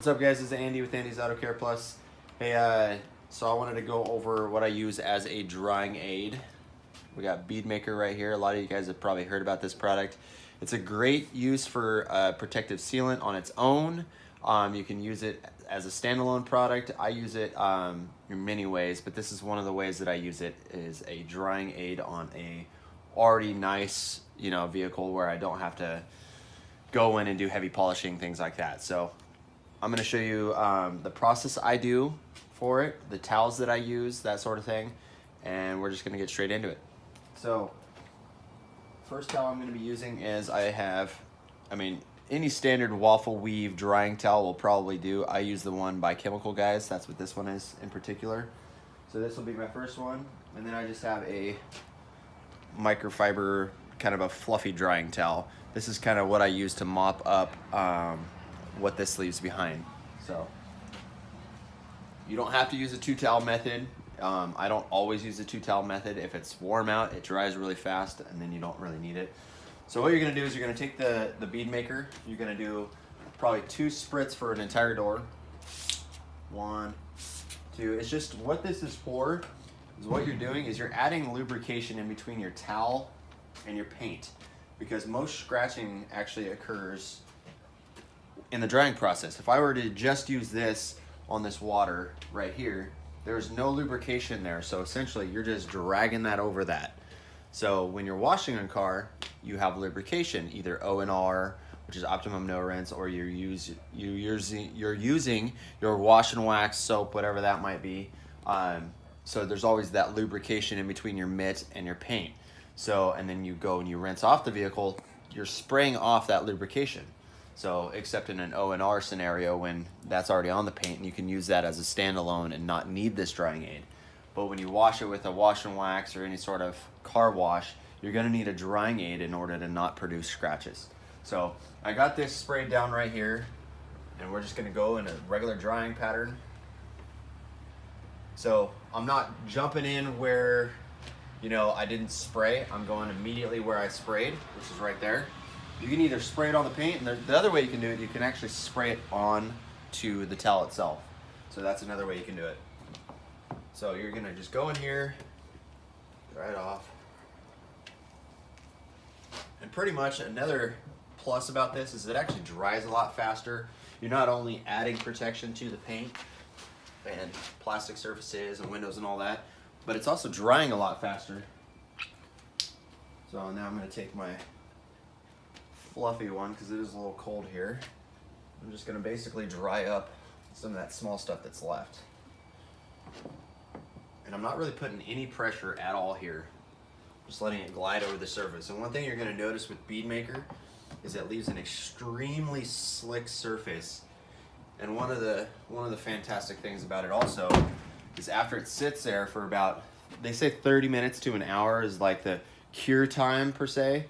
What's up, guys? This is Andy with Andy's Auto Care Plus. Hey, so I wanted to go over what I use as a drying aid. We got Bead Maker right here. A lot of you guys have probably heard about this product. It's a great use for protective sealant on its own. You can use it as a standalone product. I use it in many ways, but this is one of the ways that I use it is a drying aid on a already nice, vehicle where I don't have to go in and do heavy polishing, things like that. So I'm going to show you the process I do for it, the towels that I use, that sort of thing, and we're just going to get straight into it. So first towel I'm going to be using is any standard waffle weave drying towel will probably do. I use the one by Chemical Guys. That's what this one is in particular. So this will be my first one, and then I just have a microfiber, kind of a fluffy drying towel. This is kind of what I use to mop up what this leaves behind. So you don't have to use a 2-towel method. I don't always use the 2-towel method. If it's warm out, it dries really fast, and then you don't really need it. So what you're going to do is you're going to take the Bead Maker. You're going to do probably 2 spritz for an entire door. 1, 2. It's just what this is for. Is what you're doing is you're adding lubrication in between your towel and your paint, because most scratching actually occurs in the drying process. If I were to just use this on this water right here, there's no lubrication there, so essentially you're just dragging that over that. So when you're washing a car, you have lubrication, either O&R, which is optimum no rinse, or you're using your wash and wax soap, whatever that might be. So there's always that lubrication in between your mitt and your paint. So, and then you go and you rinse off the vehicle, you're spraying off that lubrication. So, except in an O&R scenario when that's already on the paint, and you can use that as a standalone and not need this drying aid. But when you wash it with a wash and wax or any sort of car wash, you're gonna need a drying aid in order to not produce scratches. So, I got this sprayed down right here, and we're just gonna go in a regular drying pattern. So, I'm not jumping in where, I didn't spray. I'm going immediately where I sprayed, which is right there. You can either spray it on the paint, and the other way you can do it, you can actually spray it on to the towel itself. So that's another way you can do it. So you're gonna just go in here, dry it off. And pretty much another plus about this is it actually dries a lot faster. You're not only adding protection to the paint and plastic surfaces and windows and all that, but it's also drying a lot faster. So now I'm gonna take my fluffy one, because it is a little cold here. I'm just gonna basically dry up some of that small stuff that's left. And I'm not really putting any pressure at all here. Just letting it glide over the surface. And one thing you're gonna notice with Bead Maker is it leaves an extremely slick surface. And one of the fantastic things about it also is after it sits there for about, they say 30 minutes to an hour is like the cure time per se,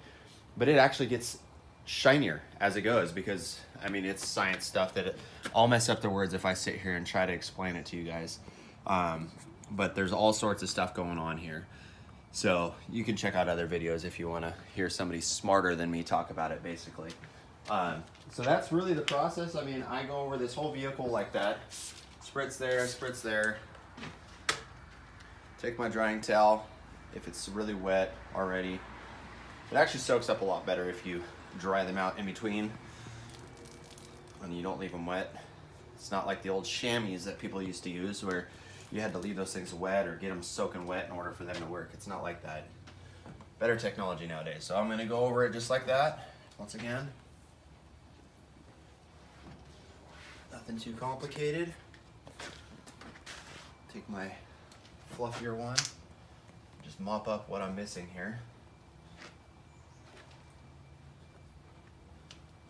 but it actually gets shinier as it goes, because it's science stuff that I'll mess up the words if I sit here and try to explain it to you guys. But there's all sorts of stuff going on here. So you can check out other videos if you want to hear somebody smarter than me talk about it, basically. So that's really the process. I go over this whole vehicle like that. Spritz there. Take my drying towel. If it's really wet already, it actually soaks up a lot better if you dry them out in between and you don't leave them wet. It's not like the old chamois that people used to use where you had to leave those things wet or get them soaking wet in order for them to work. It's not like that. Better technology nowadays. So I'm going to go over it just like that once again. Nothing too complicated. Take my fluffier one. Just mop up what I'm missing here.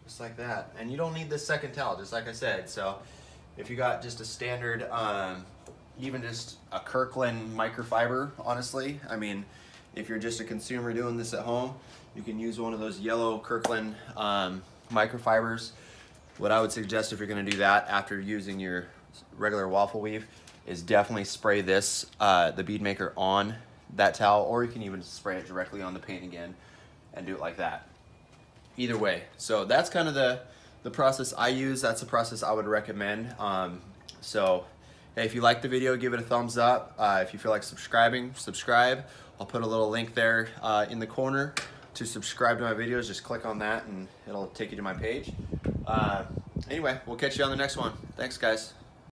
Just like that. And you don't need this second towel, just like I said. So if you got just a standard, even just a Kirkland microfiber, honestly, if you're just a consumer doing this at home, you can use one of those yellow Kirkland microfibers. What I would suggest if you're gonna do that after using your regular waffle weave is definitely spray this, the Bead Maker, on that towel, or you can even spray it directly on the paint again and do it like that. Either way. So that's kind of the the process I use, that's the process I would recommend. So hey, if you like the video, give it a thumbs up. If you feel like subscribing, subscribe. I'll put a little link there in the corner to subscribe to my videos. Just click on that and it'll take you to my page. Anyway, we'll catch you on the next one. Thanks, guys.